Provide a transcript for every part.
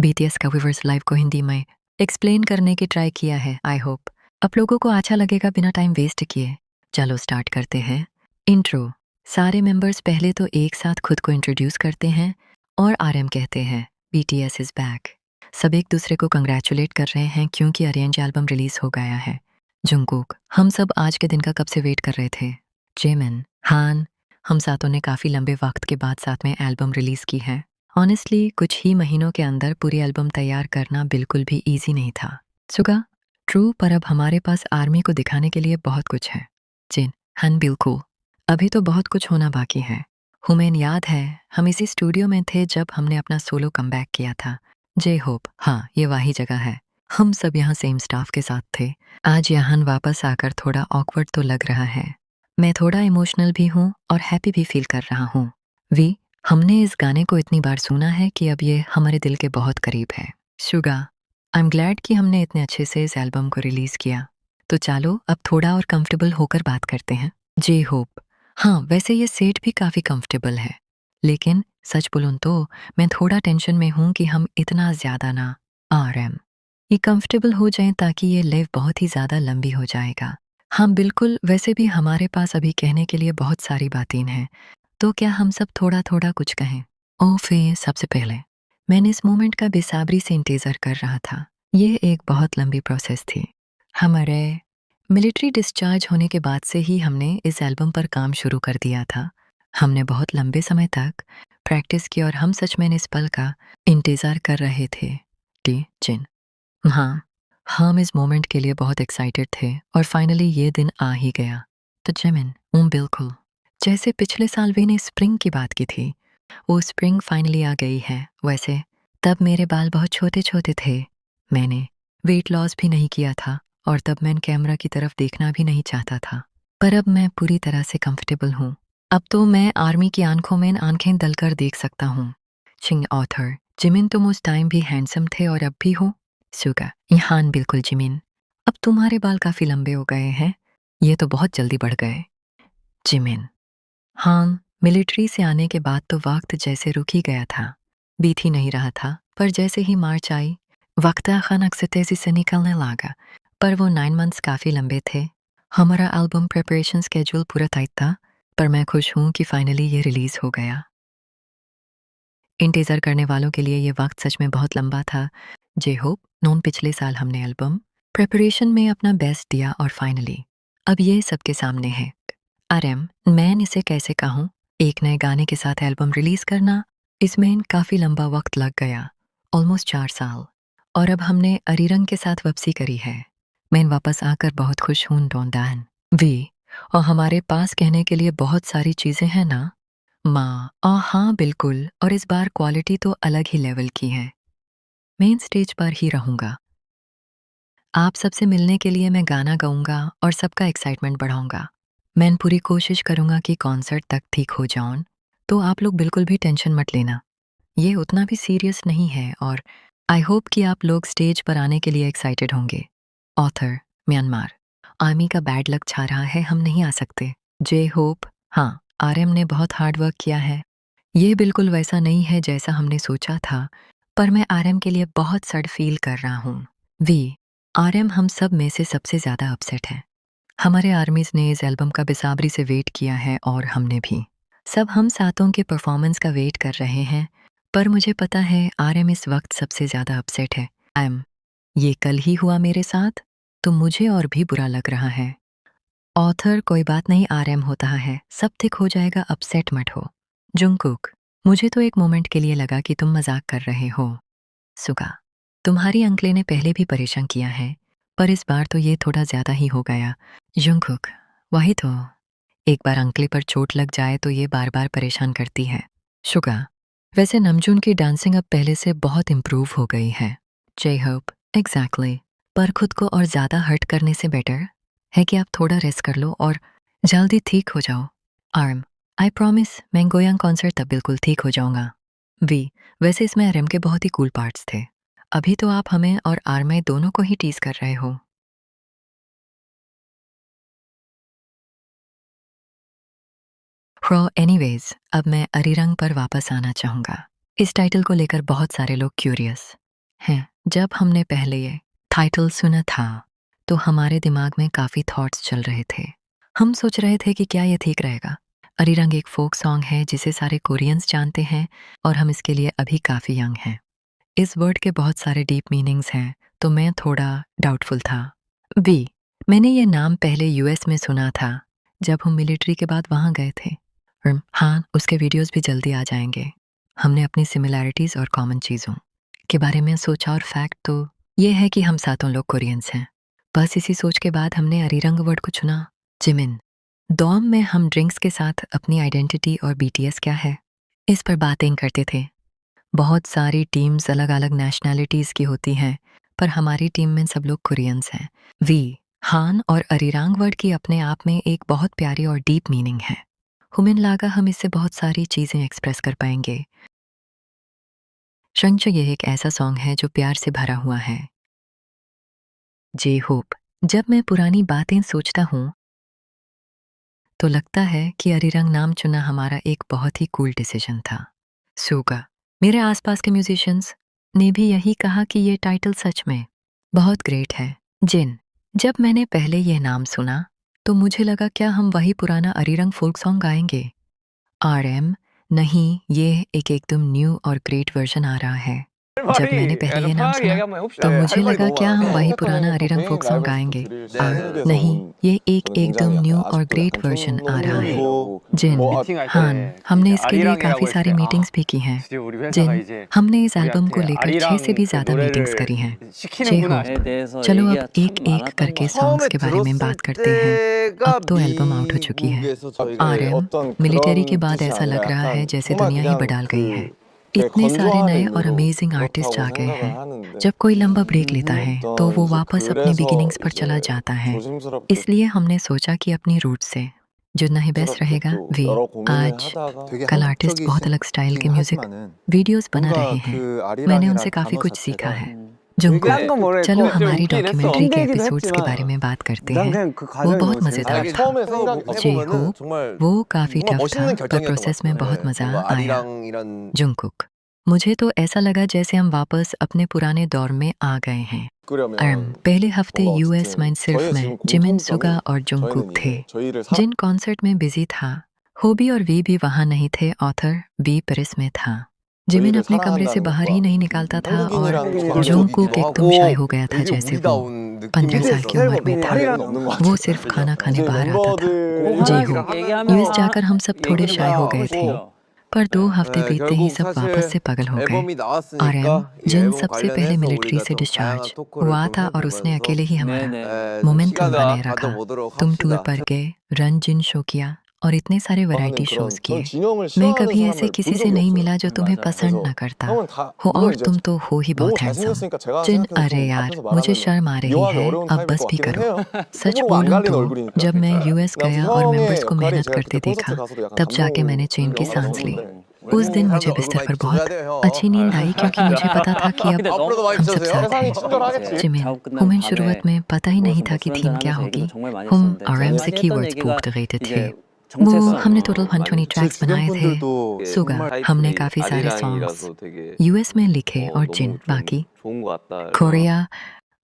BTS का viewers live को हिंदी में एक्सप्लेन करने की ट्राई किया है। आई होप आप लोगों को अच्छा लगेगा बिना टाइम वेस्ट किए। चलो स्टार्ट करते हैं। इंट्रो। सारे मेंबर्स पहले तो एक साथ खुद को इंट्रोड्यूस करते हैं और आरएम कहते हैं बीटीएस इज बैक। सब एक दूसरे को कंग्रेचुलेट कर रहे हैं क्योंकि अरेंज एल्बम रिलीज हो गया है। जंगकुक, हम सब आज के दिन का कब से वेट कर रहे थे। जेमिन, हान, हम सातों ने काफ़ी लंबे वक्त के बाद साथ में एल्बम रिलीज की है। ऑनेस्टली कुछ ही महीनों के अंदर पूरी एल्बम तैयार करना बिल्कुल भी इजी नहीं था। सुगा, ट्रू, पर अब हमारे पास आर्मी को दिखाने के लिए बहुत कुछ है। जिन, हन, बिल्कुल, अभी तो बहुत कुछ होना बाकी है। हुमैन, याद है हम इसी स्टूडियो में थे जब हमने अपना सोलो कमबैक किया था। जे होप, हाँ ये वही जगह है। हम सब यहाँ सेम स्टाफ के साथ थे। आज यहाँ वापस आकर थोड़ा ऑकवर्ड तो लग रहा है। मैं थोड़ा इमोशनल भी हूँ और हैप्पी भी फील कर रहा हूँ। वी, हमने इस गाने को इतनी बार सुना है कि अब ये हमारे दिल के बहुत करीब है। शुगा, आई एम ग्लैड कि हमने इतने अच्छे से इस एल्बम को रिलीज किया। तो चलो अब थोड़ा और कंफर्टेबल होकर बात करते हैं। जे होप, हाँ वैसे ये सेट भी काफ़ी कंफर्टेबल है, लेकिन सच बोलूं तो मैं थोड़ा टेंशन में हूँ कि हम इतना ज़्यादा ना आरएम ये कंफर्टेबल हो जाएं ताकि ये लाइव बहुत ही ज़्यादा लंबी हो जाएगा। हाँ बिल्कुल, वैसे भी हमारे पास अभी कहने के लिए बहुत सारी बातें हैं, तो क्या हम सब थोड़ा थोड़ा कुछ कहें। ओफे, सबसे पहले मैंने इस मोमेंट का बेसब्री से इंतज़ार कर रहा था। ये एक बहुत लंबी प्रोसेस थी। हमारे मिलिट्री डिस्चार्ज होने के बाद से ही हमने इस एल्बम पर काम शुरू कर दिया था। हमने बहुत लंबे समय तक प्रैक्टिस की और हम सच में इस पल का इंतज़ार कर रहे थे। टी जिन, हाँ, हम इस मोमेंट के लिए बहुत एक्साइटेड थे और फाइनली ये दिन आ ही गया। तो जेमिन, बिल्कुल, जैसे पिछले साल भी ने स्प्रिंग की बात की थी, वो स्प्रिंग फाइनली आ गई है। वैसे तब मेरे बाल बहुत छोटे छोटे थे, मैंने वेट लॉस भी नहीं किया था और तब मैं कैमरा की तरफ देखना भी नहीं चाहता था। पर अब मैं पूरी तरह से कंफर्टेबल हूँ। अब तो मैं आर्मी की आंखों में आंखें दलकर देख सकता हूँ। चिंग ऑथर, जिमिन तुम उस टाइम भी हैंडसम थे और अब भी हो। सुगा, यहाँ बिल्कुल जिमिन, अब तुम्हारे बाल काफ़ी लंबे हो गए हैं, ये तो बहुत जल्दी बढ़ गए। जिमिन, हाँ, मिलिट्री से आने के बाद तो वक्त जैसे रुक ही गया था, बीत ही नहीं रहा था, पर जैसे ही मार्च आई वक्त अचानक से तेजी से निकलने लगा। पर वो 9 मंथ्स काफ़ी लंबे थे। हमारा एल्बम प्रिपरेशन स्केड्यूल पूरा टाइट था, पर मैं खुश हूँ कि फाइनली ये रिलीज़ हो गया। इंतज़ार करने वालों के लिए ये वक्त सच में बहुत लंबा था। जे होप नॉन, पिछले साल हमने एल्बम प्रिपरेशन में अपना बेस्ट दिया और फाइनली अब ये सबके सामने है। आरएम, मैं इसे कैसे कहूँ, एक नए गाने के साथ एल्बम रिलीज करना, इसमें काफ़ी लंबा वक्त लग गया, ऑलमोस्ट 4 साल। और अब हमने अरिरंग के साथ वापसी करी है। मैं वापस आकर बहुत खुश हूँ डोंडान। वी, और हमारे पास कहने के लिए बहुत सारी चीज़ें हैं ना माँ। हाँ बिल्कुल, और इस बार क्वालिटी तो अलग ही लेवल की है। मेन स्टेज पर ही रहूँगा। आप सबसे मिलने के लिए मैं गाना गाऊंगा और सबका एक्साइटमेंट बढ़ाऊंगा। मैं पूरी कोशिश करूंगा कि कॉन्सर्ट तक ठीक हो जाऊं, तो आप लोग बिल्कुल भी टेंशन मत लेना। ये उतना भी सीरियस नहीं है और आई होप कि आप लोग स्टेज पर आने के लिए एक्साइटेड होंगे। ऑथर, म्यांमार, आर्मी का बैड लक छा रहा है, हम नहीं आ सकते। जे होप, हाँ, आरएम ने बहुत हार्ड वर्क किया है। ये बिल्कुल वैसा नहीं है जैसा हमने सोचा था, पर मैं आरएम के लिए बहुत सैड फील कर रहा हूँ। वी, आरएम हम सब में से सबसे ज़्यादा अपसेट है। हमारे आर्मीज ने इस एल्बम का बेसब्री से वेट किया है और हमने भी। सब हम सातों के परफॉर्मेंस का वेट कर रहे हैं, पर मुझे पता है आरएम इस वक्त सबसे ज़्यादा अपसेट है। ये कल ही हुआ मेरे साथ, तो मुझे और भी बुरा लग रहा है। ऑथर, कोई बात नहीं, आरएम होता है, सब ठीक हो जाएगा, अपसेट मत हो। जुंगकुक, मुझे तो एक मोमेंट के लिए लगा कि तुम मजाक कर रहे हो। सुगा, तुम्हारी अंकले ने पहले भी परेशान किया है, पर इस बार तो ये थोड़ा ज्यादा ही हो गया। जुंगकुक, वही तो, एक बार अंकले पर चोट लग जाए तो ये बार बार परेशान करती है। शुगा, वैसे नमजून की डांसिंग अब पहले से बहुत इम्प्रूव हो गई है। जय होप, एग्जैक्टली, पर खुद को और ज़्यादा हर्ट करने से बेटर है कि आप थोड़ा रेस्ट कर लो और जल्दी ठीक हो जाओ। आर्म, आई प्रॉमिस मैं गोयांग कॉन्सर्ट तब बिल्कुल ठीक हो जाऊंगा। वी, वैसे इसमें आरएम के बहुत ही कूल पार्ट्स थे। अभी तो आप हमें और आर्मी दोनों को ही टीज कर रहे हो। एनीवेज, अब मैं अरिरंग पर वापस आना चाहूँगा। इस टाइटल को लेकर बहुत सारे लोग क्यूरियस हैं, जब हमने पहले ये टाइटल सुना था, तो हमारे दिमाग में काफ़ी थॉट्स चल रहे थे। हम सोच रहे थे कि क्या ये ठीक रहेगा? अरिरंग एक फ़ोक सॉन्ग है जिसे सारे कोरियंस जानते हैं और हम इसके लिए अभी काफ़ी यंग हैं। इस वर्ड के बहुत सारे डीप मीनिंग्स हैं, तो मैं थोड़ा डाउटफुल था। बी, मैंने ये नाम पहले यूएस में सुना था, जब हम मिलिट्री के बाद वहाँ गए थे। हाँ, उसके वीडियोज़ भी जल्दी आ जाएँगे। हमने अपनी सिमिलैरिटीज़ और कॉमन चीज़ों के बारे में सोचा और फैक्ट तो ये है कि हम सातों लोग कोरियंस हैं। बस इसी सोच के बाद हमने अरिरंग वर्ड को चुना। जिमिन, डॉर्म में हम ड्रिंक्स के साथ अपनी आइडेंटिटी और बीटीएस क्या है, इस पर बातें करते थे। बहुत सारी टीम्स अलग-अलग नेशनैलिटीज़ की होती हैं, पर हमारी टीम में सब लोग कोरियंस हैं। वी, हान और अरिरांग वर्ड की अपने आप में एक बहुत प्यारी और डीप मीनिंग है। हुमिन लागा हम इससे बहुत सारी चीज़ें एक्सप्रेस कर पाएंगे। शंच ये एक ऐसा सॉन्ग है जो प्यार से भरा हुआ है। जे होप, जब मैं पुरानी बातें सोचता हूँ तो लगता है कि अरिरंग नाम चुना हमारा एक बहुत ही कूल डिसीजन था। सूगा, मेरे आसपास के म्यूजिशियंस ने भी यही कहा कि ये टाइटल सच में बहुत ग्रेट है। जिन, जब मैंने पहले ये नाम सुना तो मुझे लगा क्या हम वही पुराना अरिरंग फोक सॉन्ग गाएंगे। आरएम, नहीं, ये एक एकदम न्यू और ग्रेट वर्जन आ रहा है। जब मैंने पहले ये नाम 편하게 सुना 얘기 한번 해봅시다. तो 예, मुझे 할 말이 लगा 너무 क्या हम 많아서. वही पुराना 또 अरिरंग 본인 फोक सॉन्ग 라이브 गाएंगे। 콘서트를 네. 한국에서 नहीं, 온 ये एक 저는 एकदम 굉장히 न्यू 약간 और 아쉽고 ग्रेट 약간 वर्जन आ 촌놈 रहा है। 느낌이고 जिन, 뭐 미팅할 हान, 때 हमने 이제 इसके लिए 아리랑이라고 काफ़ी 했을 सारी 때 मीटिंग्स भी की हैं। 드디어 우리 회사가 जिन, 이제 हमने इस एल्बम को 우리한테 लेकर 6 से 아리랑 भी 그 ज़्यादा मीटिंग्स 노래를 करी हैं। जे 시키는구나. होप, 대해서 चलो अब 얘기가 참 एक एक 많았던 करके 것 같아요. सॉन्ग्स 처음에 के बारे में बात 들었을 करते हैं। 때가 अब तो एल्बम आउट हो चुकी है। 미국에서 저희가 आरएम, 어떤 मिलिट्री के 그런 बाद 뜻이 ऐसा 아니라 लग रहा है 약간 जैसे 정말 दुनिया ही 그냥 बदल गई है। 그 되게 इतने सारे 건조한 नए और 의미로 अमेजिंग आर्टिस्ट आ 그렇다고 गए 생각을 हैं। 하는데 जब कोई लंबा ब्रेक लेता है तो वो 어떤 이제 वापस अपनी 그래서 बिगिनिंग्स पर 이제 चला जाता है। 조심스럽게 इसलिए हमने सोचा कि अपनी रूट से जुड़ना ही बेस्ट 스럽게 रहेगा। 또 वी, 여러 고민을 आज 하다가 되게 कल आर्टिस्ट बहुत अलग स्टाइल के म्यूजिक 하지만은 वीडियोस बना 뭔가 रहे हैं। 그 मैंने 아리랑이란 उनसे काफ़ी 단어 कुछ सीखा 자체가 है। 되게 जुंकुक, 딴건 모르겠고 चलो 좀 हमारी 웃긴 했어. डॉक्यूमेंट्री के 힘들기도 एपिसोड्स के 했지만 बारे में बात करते 난 हैं। 그냥 그 वो 과정이 बहुत 너무 मज़ेदार 아니, 재밌었어. था। 처음에 जे 생각해보면은 होप, 정말 वो काफ़ी 정말 टफ था, 멋있는 पर 결정이었던 것 प्रोसेस में 같아요. बहुत 네, मज़ा 뭔가 आया। 아리랑이란 जुंकुक, मुझे तो ऐसा लगा जैसे हम वापस अपने पुराने दौर में आ गए हैं। 그러면 पहले हफ्ते 뭔가 यूएस में 어쨌든 सिर्फ 저희의 मैं, 지금 जिमिन, सुगा 공통점이 और जुंकुक 저희는 थे, 이제 저희를 जिन कॉन्सर्ट में बिजी था। होबी और वी भी वहाँ नहीं थे, ऑथर बी पेरिस में था। जिमिन 저희를 अपने कमरे से 사랑한다는 बाहर ही 것과 नहीं निकलता था और 한국인이라는 거 जुंकुक एकदम शाय हो गया था, 되게 जैसे वो 우리다운 느낌이 15 साल की उम्र में था। 아리랑은 없는 것 같아요. वो सिर्फ खाना खाने 이제 बाहर आता था। 멤버들 जे 하나씩 हो, 하면서 यूएस जाकर हम सब थोड़े 얘기를 शाय हो 막 गए 하고 थे, 싶어요. पर 2 हफ्ते 네, बीतते ही 결국 सब वापस से 사실 पागल हो गए। 앨범이 आरएम, 나왔으니까 이 जिन 앨범 सबसे पहले 관련해서 मिलिट्री 우리가 से 좀 डिस्चार्ज 다양한 토크를 हुआ 좀 था और उसने 해보면서 अकेले ही हमारा 네네. 좀 मोमेंटम 시간을 बनाए रखा। 가져보도록 तुम टूर 합시다. पर गए, रन जिन शो किया और इतने सारे 저는 वैरायटी 그런 शोज 전 किए। 진영을 मैं 싫어하는 कभी ऐसे 사람을 본 किसी से 적이 नहीं 없어요. मिला जो तुम्हें 맞아요. पसंद 그래서 न करता 형은 다 हो, 물론 और 이제 तुम तो हो ही 너무 बहुत हैंडसम। 잘생겼으니까 제가 जिन, 생각해도 अरे 좀 यार, 앞에서 मुझे 말하면 शर्म आ रही 묘하게 है, 어려운 अब 타입일 बस 것 भी 같기는 करो। 해요. सच 호불호가 안 बोलूं 갈리는 तो 얼굴이니까. जब मैं यूएस 근데 गया 아무튼 और 형의 मेंबर्स को 역할이 मेहनत 제가 करते 그때 콘서트 देखा, 가서도 약간 तब जाके मैंने चैन की 감동을 सांस ली। 받았는데 उस दिन मुझे 사람들 얼굴 बिस्तर 많이 पर 비춰줘야 बहुत 돼요. अच्छी नींद आई क्योंकि मुझे पता था कि अब 근데 너무 앞으로도 많이 हम सब 비춰주세요. साथ 세상이 हैं। 친절하겠지. जिमिन, 작업 끝나고 हुमेन 밤에 शुरुआत में पता ही नहीं 모여서 था 뭐 कि 술 थीम 한잔 क्या 하면서 얘기도 होगी। 정말 많이 हम 했었는데 आरएम 제일 से 많이 했던 कीवर्ड्स 얘기가 पूछते रहे थे। 이제 वो 정체성 हमने टोटल 많이 120 제 ट्रैक्स 주변 बनाए थे। 분들도 सुगा, हमने काफ़ी सारे सॉन्ग्स 아리랑이라서 되게 यूएस में लिखे और 너무 जिन 좀 बाकी 좋은 것 같다. कोरिया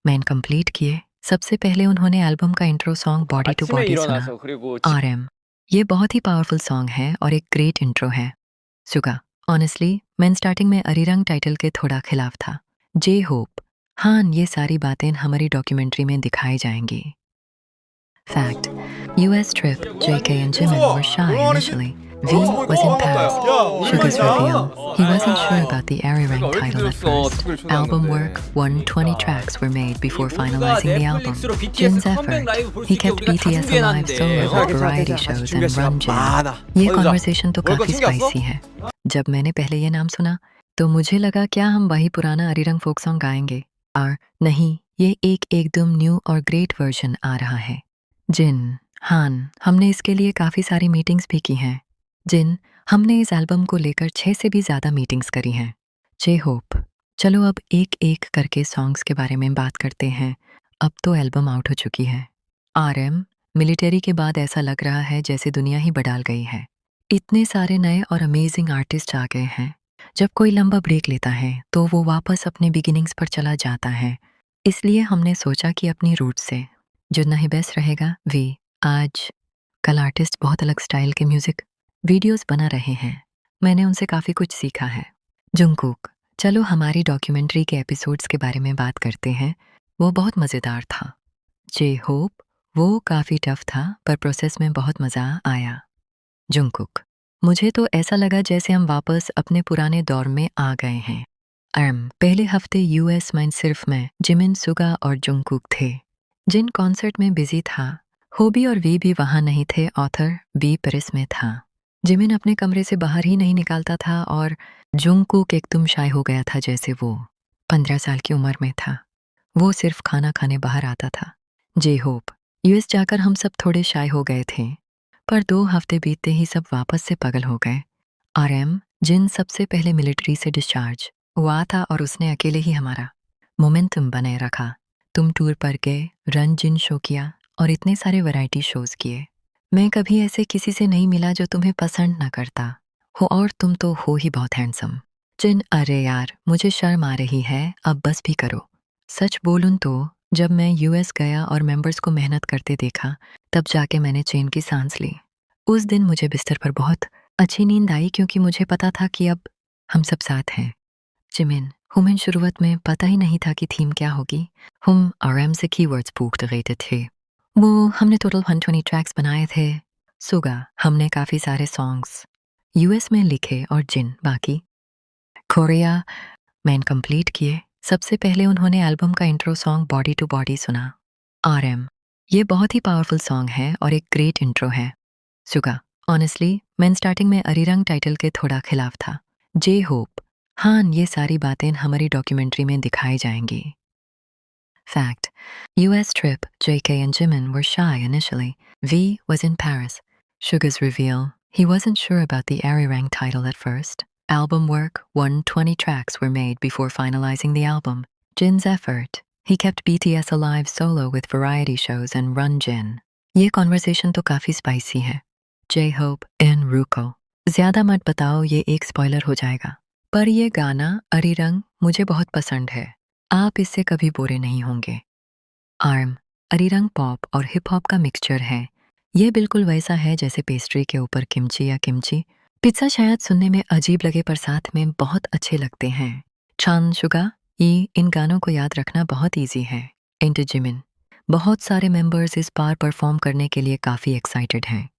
में कंप्लीट किए। सबसे पहले उन्होंने एल्बम का intro song body to 아침에 body सुना। 일어나서 그리고 집 आरएम, ये बहुत ही पावरफुल सॉन्ग है और एक ग्रेट इंट्रो है। सुगा, ऑनेस्टली मैं स्टार्टिंग में अरिरंग टाइटल के थोड़ा खिलाफ था। जे होप, हाँ, ये सारी बातें हमारी डॉक्यूमेंट्री में दिखाई जाएंगी। Fact, US trip, JK and Jimin were shy initially. V was in Paris. Sugar's reveal, he wasn't sure about the Arirang title at first. Album work, 120 tracks were made before finalizing the album. Jin's effort, he kept BTS alive solo at variety shows and run jam. ये conversation तो काफी spicy है। जब मैंने पहले ये नाम सुना, तो मुझे लगा क्या हम वही पुराना अरिरंग फोक सॉन्ग गाएंगे। और नहीं, ये एक एकदम न्यू और ग्रेट वर्जन आ रहा है। जिन, हान, हमने इसके लिए काफ़ी सारी मीटिंग्स भी की हैं। जिन, हमने इस एल्बम को लेकर 6 से भी ज़्यादा मीटिंग्स करी हैं। जे होप, चलो अब एक एक करके सॉन्ग्स के बारे में बात करते हैं। अब तो एल्बम आउट हो चुकी है। आरएम, मिलिट्री के बाद ऐसा लग रहा है जैसे दुनिया ही बदल गई है। इतने सारे नए और अमेजिंग आर्टिस्ट आ गए हैं। जब कोई लंबा ब्रेक लेता है तो वो वापस अपने बिगिनिंग्स पर चला जाता है। इसलिए हमने सोचा कि अपनी रूट से जितना ही बेस्ट रहेगा वे आज कल आर्टिस्ट बहुत अलग स्टाइल के म्यूजिक वीडियोस बना रहे हैं। मैंने उनसे काफ़ी कुछ सीखा है। जंगकुक, चलो हमारी डॉक्यूमेंट्री के एपिसोड्स के बारे में बात करते हैं। वो बहुत मज़ेदार था। जे होप, वो काफ़ी टफ था पर प्रोसेस में बहुत मज़ा आया। जंगकुक, मुझे तो ऐसा लगा जैसे हम वापस अपने पुराने दौर में आ गए हैं। पहले हफ्ते यूएस में सिर्फ मैं, जिमिन, सुगा और जंगकुक थे। जिन कॉन्सर्ट में बिजी था, होबी और वी भी वहाँ नहीं थे। ऑथर बी पेरिस में था। जिमिन अपने कमरे से बाहर ही नहीं निकलता था और जंगकुक एकदम शाय हो गया था जैसे वो 15 साल की उम्र में था। वो सिर्फ खाना खाने बाहर आता था। जे होप, यूएस जाकर हम सब थोड़े शाय हो गए थे, पर 2 हफ्ते बीतते ही सब वापस से पागल हो गए। जिन सबसे पहले मिलिट्री से डिस्चार्ज हुआ था और उसने अकेले ही हमारा मोमेंटम बनाए रखा। तुम टूर पर गए, रन जिन शो किया और इतने सारे वैरायटी शोज किए। मैं कभी ऐसे किसी से नहीं मिला जो तुम्हें पसंद ना करता हो, और तुम तो हो ही बहुत हैंडसम। जिन, अरे यार मुझे शर्म आ रही है, अब बस भी करो। सच बोलूं तो जब मैं यूएस गया और मेंबर्स को मेहनत करते देखा, तब जाके मैंने चैन की सांस ली। उस दिन मुझे बिस्तर पर बहुत अच्छी नींद आई क्योंकि मुझे पता था कि अब हम सब साथ हैं। जिमिन, हमें शुरुआत में पता ही नहीं था कि थीम क्या होगी। हम आराम से कीवर्ड्स पूछते रहते थे। वो हमने टोटल 120 ट्रैक्स बनाए थे। सुगा, हमने काफ़ी सारे सॉन्ग्स यूएस में लिखे और जिन बाकी कोरिया मैन कंप्लीट किए। सबसे पहले उन्होंने एल्बम का intro song body to body सुना। ये बहुत ही पावरफुल सॉन्ग है और एक ग्रेट इंट्रो है। सुगा, ऑनेस्टली मैं स्टार्टिंग में अरिरंग टाइटल के थोड़ा खिलाफ था। जे होप, हाँ ये सारी बातें हमारी डॉक्यूमेंट्री में दिखाई जाएंगी। Fact, US trip, JK and Jimin were shy initially. V was in Paris. Sugar's reveal, he wasn't sure about the Arirang title at first. Album work, 120 tracks were made before finalizing the album. Jin's effort, he kept BTS alive solo with variety shows and Run Jin. ये conversation तो काफी spicy है। J-Hope in Ruko. ज़्यादा मत बताओ, ये एक spoiler हो जाएगा। पर ये गाना अरिरंग मुझे बहुत पसंद है। आप इससे कभी बोरे नहीं होंगे। अरिरंग पॉप और हिप हॉप का मिक्सचर है। ये बिल्कुल वैसा है जैसे पेस्ट्री के ऊपर किमची या किमची पिज्ज़ा। शायद सुनने में अजीब लगे पर साथ में बहुत अच्छे लगते हैं। चांद शुगा, ये इन गानों को याद रखना बहुत इजी है। इंटू जिमिन, बहुत सारे मेंबर्स इस बार परफॉर्म करने के लिए काफ़ी एक्साइटेड हैं।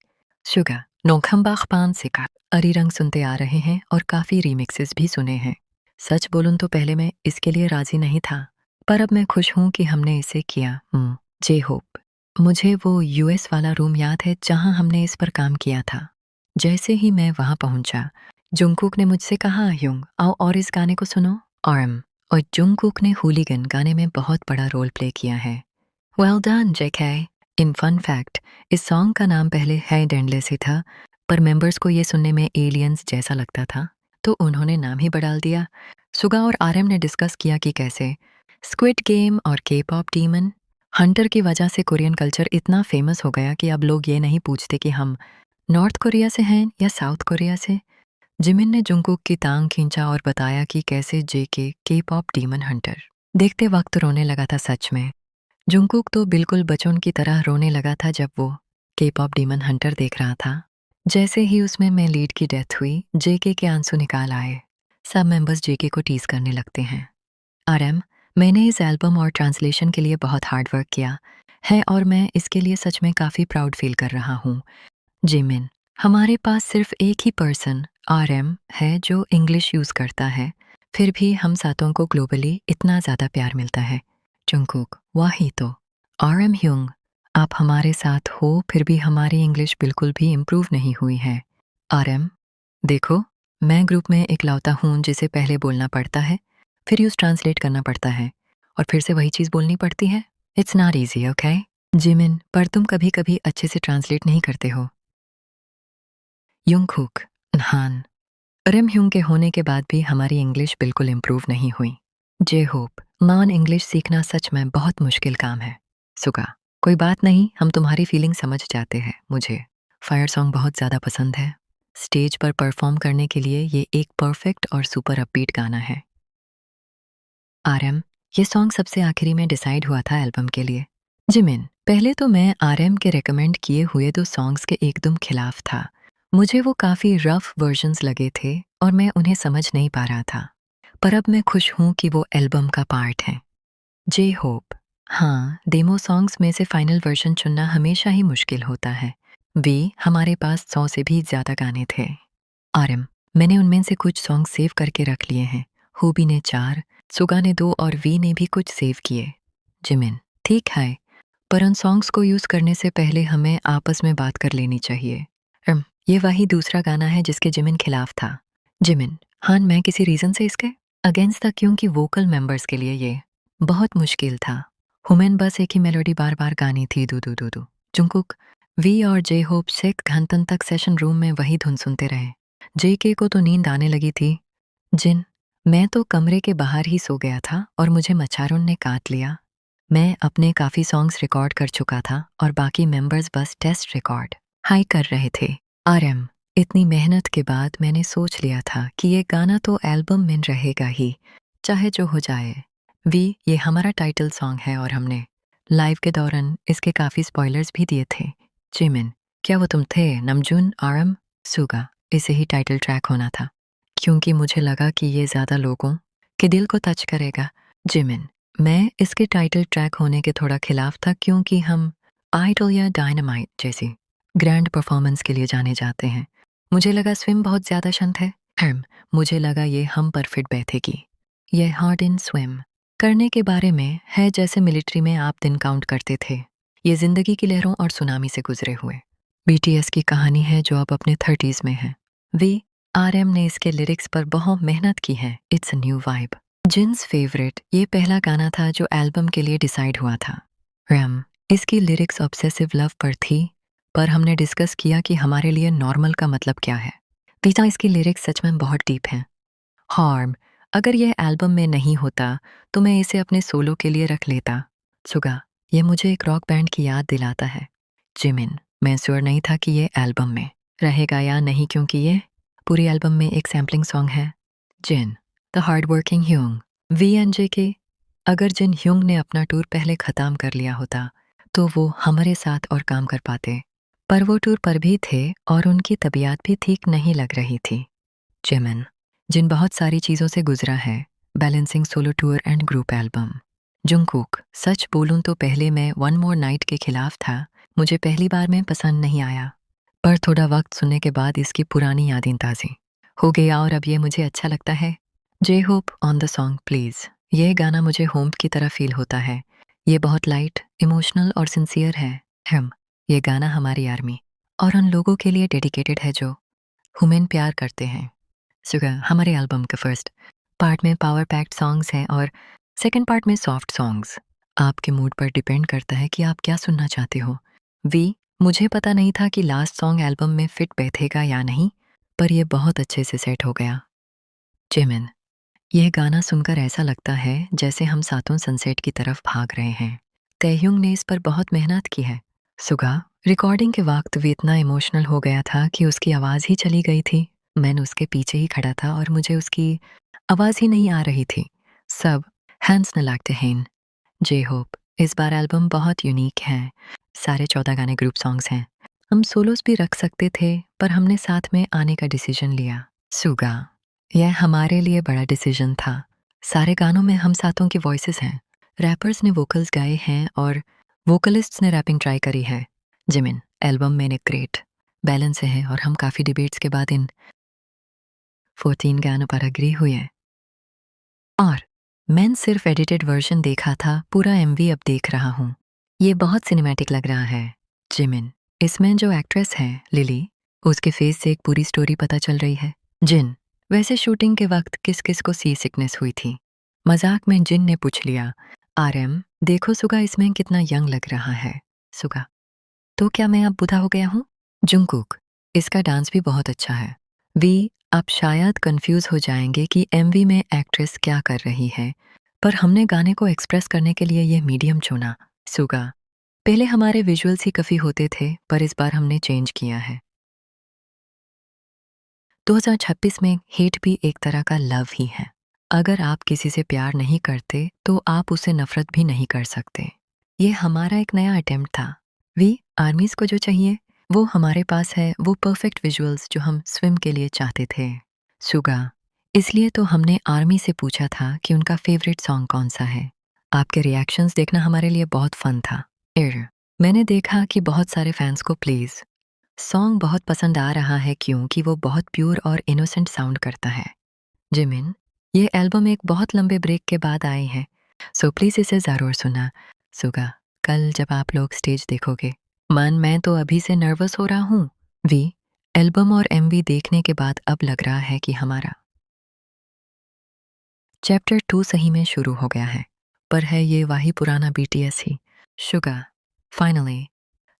शुगा, नोखम्बाख पान से का अरिरंग सुनते आ रहे हैं और काफ़ी रीमिक्सेस भी सुने हैं। सच बोलूं तो पहले मैं इसके लिए राजी नहीं था, पर अब मैं खुश हूं कि हमने इसे किया। जे होप, मुझे वो यूएस वाला रूम याद है जहां हमने इस पर काम किया था। जैसे ही मैं वहां पहुंचा, जुंगकुक ने मुझसे कहा, युंग आओ और इस गाने को सुनो। और जुंगकुक ने हुलिगन गाने में बहुत बड़ा रोल प्ले किया है। वेल डन जेके। इन फन फैक्ट, इस सॉन्ग का नाम पहले है डेंडले से था, पर मेंबर्स को ये सुनने में एलियंस जैसा लगता था, तो उन्होंने नाम ही बदल दिया। सुगा और आरएम ने डिस्कस किया कि कैसे स्क्विड गेम और के-पॉप डीमन हंटर की वजह से कोरियन कल्चर इतना फेमस हो गया कि अब लोग ये नहीं पूछते कि हम नॉर्थ कोरिया से हैं या साउथ कोरिया से। जिमिन ने जुंगकुक की टांग खींचा और बताया कि कैसे जेके के-पॉप डीमन हंटर देखते वक्त रोने लगा था। सच में जुंगकुक तो बिल्कुल बच्चों की तरह रोने लगा था जब वो के-पॉप डीमन हंटर देख रहा था। जैसे ही उसमें मैं लीड की डेथ हुई, जेके के आंसू निकाल आए। सब मेंबर्स जेके को टीज करने लगते हैं। मैंने इस एल्बम और ट्रांसलेशन के लिए बहुत हार्ड वर्क किया है और मैं इसके लिए सच में काफ़ी प्राउड फील कर रहा हूँ। जिमिन, हमारे पास सिर्फ एक ही पर्सन है जो इंग्लिश यूज़ करता है, फिर भी हम सातों को ग्लोबली इतना ज़्यादा प्यार मिलता है। जंगकुक, वही तो। ह्यूंग, आप हमारे साथ हो फिर भी हमारी इंग्लिश बिल्कुल भी इम्प्रूव नहीं हुई है। देखो, मैं ग्रुप में इकलौता हूँ जिसे पहले बोलना पड़ता है, फिर यूज़ ट्रांसलेट करना पड़ता है और फिर से वही चीज़ बोलनी पड़ती है। It's not easy, okay? Jimin, पर तुम कभी कभी अच्छे से ट्रांसलेट नहीं करते हो। युंगकुक, हान, ह्यूंग के होने के बाद भी हमारी इंग्लिश बिल्कुल इम्प्रूव नहीं हुई। जे होप, नॉन इंग्लिश सीखना सच में बहुत मुश्किल काम है। सुगा, कोई बात नहीं, हम तुम्हारी फीलिंग समझ जाते हैं। मुझे फायर सॉन्ग बहुत ज़्यादा पसंद है। स्टेज पर परफॉर्म करने के लिए ये एक परफेक्ट और सुपर अपबीट गाना है। आरएम, ये सॉन्ग सबसे आखिरी में डिसाइड हुआ था एल्बम के लिए। जिमिन, पहले तो मैं आरएम के रेकमेंड किए हुए 2 सॉन्ग्स के एकदम खिलाफ था। मुझे वो काफ़ी रफ वर्जन्स लगे थे और मैं उन्हें समझ नहीं पा रहा था। पर अब मैं खुश हूँ कि वो एल्बम का पार्ट है। J Hope. हाँ, डेमो सॉन्ग्स में से फाइनल वर्जन चुनना हमेशा ही मुश्किल होता है। हमारे पास 100 से भी ज़्यादा गाने थे। आरएम, मैंने उनमें से कुछ सॉन्ग सेव करके रख लिए हैं। हुबी ने 4, सुगा ने 2 और वी ने भी कुछ सेव किए। जिमिन, ठीक है, पर उन सॉन्ग्स को यूज़ करने से पहले हमें आपस में बात कर लेनी चाहिए। ये वही दूसरा गाना है जिसके जिमिन खिलाफ था। जिमिन, हाँ, मैं किसी रीज़न से इसके अगेंस्ट था क्योंकि वोकल मेंबर्स के लिए ये बहुत मुश्किल था। हुमैन बस एक ही मेलोडी बार-बार गानी थी, दू दू दू दू। जुंगकुक, वी और जे होप 6 घंटों तक सेशन रूम में वही धुन सुनते रहे। जेके को तो नींद आने लगी थी। मैं तो कमरे के बाहर ही सो गया था और मुझे मच्छरों ने काट लिया। मैं अपने काफ़ी सॉन्ग्स रिकॉर्ड कर चुका था और बाकी मेंबर्स बस टेस्ट रिकॉर्ड हाई कर रहे थे। आरएम, इतनी मेहनत के बाद मैंने सोच लिया था कि ये गाना तो एल्बम में रहेगा ही, चाहे जो हो जाए। ये हमारा टाइटल सॉन्ग है और हमने लाइव के दौरान इसके काफ़ी स्पॉयलर्स भी दिए थे। जिमिन, क्या वो तुम थे? नमजून, आरएम, सुगा, इसे ही टाइटल ट्रैक होना था क्योंकि मुझे लगा कि ये ज़्यादा लोगों के दिल को टच करेगा। जिमिन, मैं इसके टाइटल ट्रैक होने के थोड़ा खिलाफ था क्योंकि हम आइडल या डायनामाइट जैसी ग्रैंड परफॉर्मेंस के लिए जाने जाते हैं। मुझे लगा स्विम बहुत ज़्यादा शांत है। मुझे लगा ये हम पर फिट बैठेगी। ये हार्ड इन स्विम करने के बारे में है जैसे मिलिट्री में आप दिन काउंट करते थे। ये जिंदगी की लहरों और सुनामी से गुजरे हुए बीटीएस की कहानी है जो अब अपने 30s में है। आरएम ने इसके लिरिक्स पर बहुत मेहनत की है। It's a new vibe. Jeans favourite ये पहला गाना था जो एल्बम के लिए डिसाइड हुआ था। इसकी लिरिक्स ऑब्सेसिव लव पर थी, पर हमने डिस्कस किया कि हमारे लिए नॉर्मल का मतलब क्या है। पीछा इसकी लिरिक्स सच में बहुत डीप हैं। हार्म, अगर यह एल्बम में नहीं होता तो मैं इसे अपने सोलो के लिए रख लेता। सुगा, ये मुझे एक रॉक बैंड की याद दिलाता है। जिमिन, मैं श्योर नहीं था कि ये एल्बम में रहेगा या नहीं क्योंकि ये पूरी एल्बम में एक सैम्पलिंग सॉन्ग है। जिन, द हार्ड वर्किंग ह्यूंग। के अगर जिन ह्यूंग ने अपना टूर पहले ख़त्म कर लिया होता तो वो हमारे साथ और काम कर पाते, पर वो टूर पर भी थे और उनकी तबीयत भी ठीक नहीं लग रही थी। जिमिन, जिन बहुत सारी चीज़ों से गुजरा है, balancing solo tour and group album. Jungkook, सच बोलूं तो पहले मैं वन मोर नाइट के खिलाफ था। मुझे पहली बार में पसंद नहीं आया, पर थोड़ा वक्त सुनने के बाद इसकी पुरानी यादें ताज़ी हो गया और अब ये मुझे अच्छा लगता है। J Hope on the song please. ये गाना मुझे होम की तरह फील होता है। ये बहुत लाइट, इमोशनल और सिंसियर है। ये गाना हमारी आर्मी और उन लोगों के लिए डेडिकेटेड है जो हुमेन प्यार करते हैं। सुगा, हमारे एल्बम का फर्स्ट पार्ट में पावर पैक्ड सॉन्ग्स हैं और सेकंड पार्ट में सॉफ्ट सॉन्ग्स। आपके मूड पर डिपेंड करता है कि आप क्या सुनना चाहते हो। मुझे पता नहीं था कि लास्ट सॉन्ग एल्बम में फिट बैठेगा या नहीं, पर यह बहुत अच्छे से सेट हो गया। जिमिन, यह गाना सुनकर ऐसा लगता है जैसे हम सातों सनसेट की तरफ भाग रहे हैं। तैह्युंग ने इस पर बहुत मेहनत की है। सुगा, रिकॉर्डिंग के वक्त भी इतना इमोशनल हो गया था कि उसकी आवाज़ ही चली गई थी। मैं उसके पीछे ही खड़ा था और मुझे उसकी आवाज़ ही नहीं आ रही थी। सब हैंड्स न लागते हैं। जे होप, इस बार एल्बम बहुत यूनिक है। सारे 14 गाने ग्रुप सॉन्ग्स हैं। हम सोलोस भी रख सकते थे, पर हमने साथ में आने का डिसीजन लिया। सुगा, यह हमारे लिए बड़ा डिसीजन था। सारे गानों में हम सातों की वॉइसेस हैं। रैपर्स ने वोकल्स गाए हैं और वोकलिस्ट्स ने रैपिंग ट्राई करी है। जिमिन, एल्बम में एक ग्रेट बैलेंस है और हम काफ़ी डिबेट्स के बाद इन 14 गानों पर एग्री हुए। और मैंने सिर्फ एडिटेड वर्जन देखा था, पूरा एमवी अब देख रहा हूँ। ये बहुत सिनेमैटिक लग रहा है। जिमिन, इसमें जो एक्ट्रेस है लिली, उसके फेस से एक पूरी स्टोरी पता चल रही है। जिन, वैसे शूटिंग के वक्त किस किस को सी सिकनेस हुई थी? मजाक में जिन ने पूछ लिया। आरएम, देखो सुगा इसमें कितना यंग लग रहा है। सुगा, तो क्या मैं अब बूढ़ा हो गया हूँ? जुंगकुक, इसका डांस भी बहुत अच्छा है। आप शायद कंफ्यूज हो जाएंगे कि एमवी में एक्ट्रेस क्या कर रही है, पर हमने गाने को एक्सप्रेस करने के लिए यह मीडियम चुना। सुगा, पहले हमारे विजुअल्स ही काफ़ी होते थे, पर इस बार हमने चेंज किया है। 2026 में हेट भी एक तरह का लव ही है। अगर आप किसी से प्यार नहीं करते तो आप उसे नफरत भी नहीं कर सकते। ये हमारा एक नया अटेम्प्ट था। वी आर्मीज को जो चाहिए वो हमारे पास है, वो परफेक्ट विजुअल्स जो हम स्विम के लिए चाहते थे। सुगा, इसलिए तो हमने आर्मी से पूछा था कि उनका फेवरेट सॉन्ग कौन सा है। आपके रिएक्शंस देखना हमारे लिए बहुत फन था। मैंने देखा कि बहुत सारे फैंस को प्लीज सॉन्ग बहुत पसंद आ रहा है क्योंकि वो बहुत प्योर और इनोसेंट साउंड करता है। जिमिन, ये एल्बम एक बहुत लंबे ब्रेक के बाद आई है, सो प्लीज इसे ज़रूर सुना। सुगा, कल जब आप लोग स्टेज देखोगे, मैं तो अभी से नर्वस हो रहा हूँ। वी, एल्बम और एमवी देखने के बाद अब लग रहा है कि हमारा चैप्टर 2 सही में शुरू हो गया है, पर है ये वही पुराना बीटीएस ही। शुगा, फाइनली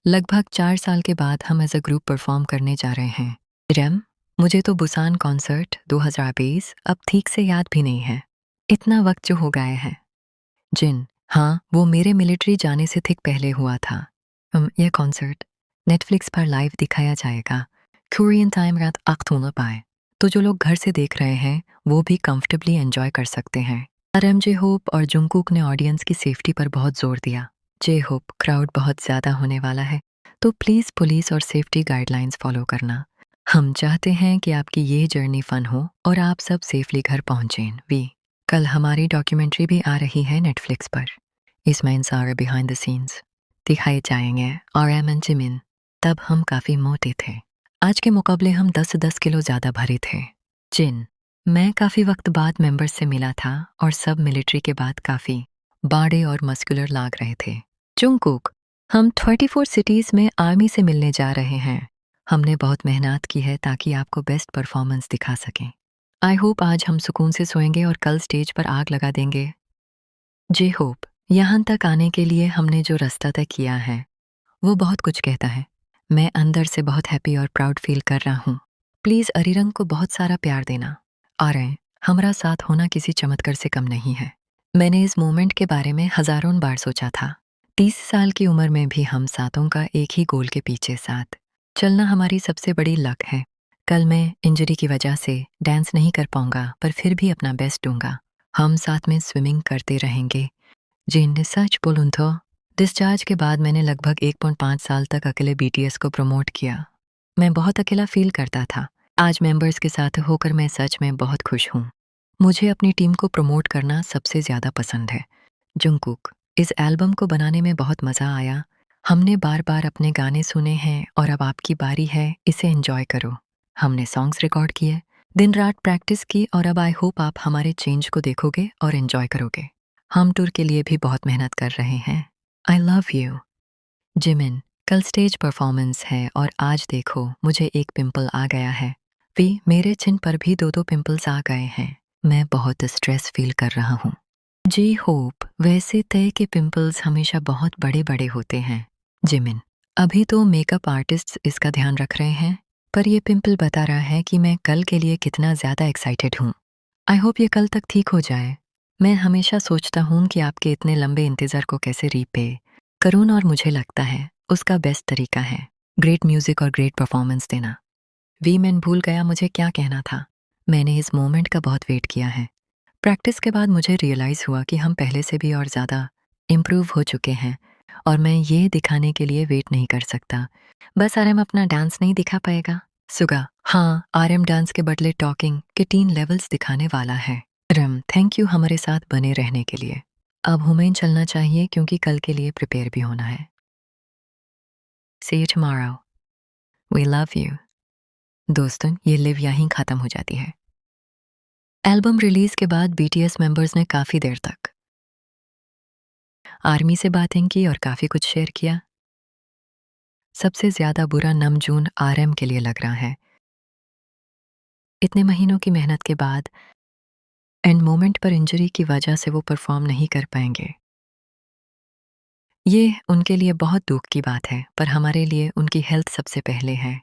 लगभग 4 साल के बाद हम एज अ ग्रुप परफॉर्म करने जा रहे हैं। रेम, मुझे तो बुसान कॉन्सर्ट 2020 अब ठीक से याद भी नहीं है। इतना वक्त जो हो गया है। जिन, हाँ, वो मेरे मिलिट्री जाने से ठीक पहले हुआ था। यह कॉन्सर्ट नेटफ्लिक्स पर लाइव दिखाया जाएगा। कोरियन टाइम रात 8 पाए, तो जो लोग घर से देख रहे हैं वो भी कंफर्टेबली एंजॉय कर सकते हैं। आरएम जे होप और जुंगकुक ने ऑडियंस की सेफ्टी पर बहुत जोर दिया। जे होप, क्राउड बहुत ज़्यादा होने वाला है, तो प्लीज़ पुलिस और सेफ्टी गाइडलाइंस फॉलो करना। हम चाहते हैं कि आपकी ये जर्नी फन हो और आप सब सेफली घर पहुंचें। वी, कल हमारी डॉक्यूमेंट्री भी आ रही है नेटफ्लिक्स पर। इसमें सारे बिहाइंड द सीन्स दिखाए जाएंगे। और एम जिमिन, तब हम काफ़ी मोटे थे। आज के मुकाबले हम 10-10 किलो ज़्यादा भरे थे। जिन, मैं काफ़ी वक्त बाद मेंबर्स से मिला था और सब मिलिट्री के बाद काफ़ी बाड़े और मस्कुलर लग रहे थे। जुंगकुक, हम 24 सिटीज़ में आर्मी से मिलने जा रहे हैं। हमने बहुत मेहनत की है ताकि आपको बेस्ट परफॉर्मेंस दिखा सकें। आई होप आज हम सुकून से सोएंगे और कल स्टेज पर आग लगा देंगे। जे होप, यहाँ तक आने के लिए हमने जो रास्ता तय किया है वो बहुत कुछ कहता है। मैं अंदर से बहुत हैप्पी और प्राउड फील कर रहा हूँ। प्लीज़ अरिरंग को बहुत सारा प्यार देना। और हमारा साथ होना किसी चमत्कार से कम नहीं है। मैंने इस मोमेंट के बारे में हज़ारों बार सोचा था। 30 साल की उम्र में भी हम सातों का एक ही गोल के पीछे साथ चलना हमारी सबसे बड़ी लक है। कल मैं इंजरी की वजह से डांस नहीं कर पाऊंगा, पर फिर भी अपना बेस्ट दूंगा। हम साथ में स्विमिंग करते रहेंगे। जिन सच बोलूं तो डिस्चार्ज के बाद मैंने लगभग 1.5 साल तक अकेले बीटीएस को प्रमोट किया। मैं बहुत अकेला फील करता था। आज मेंबर्स के साथ होकर मैं सच में बहुत खुश हूँ। मुझे अपनी टीम को प्रमोट करना सबसे ज़्यादा पसंद है। जुंगकुक, इस एल्बम को बनाने में बहुत मज़ा आया। हमने बार बार अपने गाने सुने हैं और अब आपकी बारी है, इसे एंजॉय करो। हमने सॉन्ग्स रिकॉर्ड किए, दिन रात प्रैक्टिस की और अब आई होप आप हमारे चेंज को देखोगे और एंजॉय करोगे। हम टूर के लिए भी बहुत मेहनत कर रहे हैं। I love you. जिमिन, कल स्टेज परफॉर्मेंस है और आज देखो मुझे एक पिंपल आ गया है। वी, मेरे चिन पर भी 2-2 पिंपल्स आ गए हैं। मैं बहुत स्ट्रेस फील कर रहा हूँ। जी होप, वैसे तय के पिंपल्स हमेशा बहुत बड़े बड़े होते हैं। जिमिन, अभी तो मेकअप आर्टिस्ट्स इसका ध्यान रख रहे हैं, पर ये पिंपल बता रहा है कि मैं कल के लिए कितना ज़्यादा एक्साइटेड हूँ। आई होप ये कल तक ठीक हो जाए। मैं हमेशा सोचता हूँ कि आपके इतने लंबे इंतज़ार को कैसे रीपे करूँ, और मुझे लगता है उसका बेस्ट तरीका है ग्रेट म्यूज़िक और ग्रेट परफॉर्मेंस देना। वी, मैं भूल गया मुझे क्या कहना था। मैंने इस मोमेंट का बहुत वेट किया है। प्रैक्टिस के बाद मुझे रियलाइज़ हुआ कि हम पहले से भी और ज़्यादा इम्प्रूव हो चुके हैं और मैं ये दिखाने के लिए वेट नहीं कर सकता। बस आरएम अपना डांस नहीं दिखा पाएगा। सुगा, हाँ, आरएम डांस के बदले टॉकिंग के 3 लेवल्स दिखाने वाला है। रम, थैंक यू हमारे साथ बने रहने के लिए। अब हमें चलना चाहिए क्योंकि कल के लिए प्रिपेयर भी होना है। See you tomorrow. We love you. दोस्तों, ये लिव यहीं ख़त्म हो जाती है। एल्बम रिलीज के बाद बीटीएस मेंबर्स ने काफ़ी देर तक आर्मी से बातें की और काफ़ी कुछ शेयर किया। सबसे ज़्यादा बुरा नमजून आरएम के लिए लग रहा है। इतने महीनों की मेहनत के बाद एंड मोमेंट पर इंजरी की वजह से वो परफॉर्म नहीं कर पाएंगे। ये उनके लिए बहुत दुख की बात है, पर हमारे लिए उनकी हेल्थ सबसे पहले है।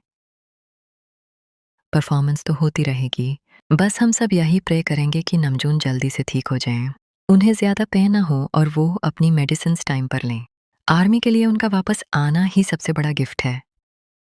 परफॉर्मेंस तो होती रहेगी, बस हम सब यही प्रे करेंगे कि नमजून जल्दी से ठीक हो जाएं, उन्हें ज़्यादा पेन ना हो और वो अपनी मेडिसिन टाइम पर लें। आर्मी के लिए उनका वापस आना ही सबसे बड़ा गिफ्ट है।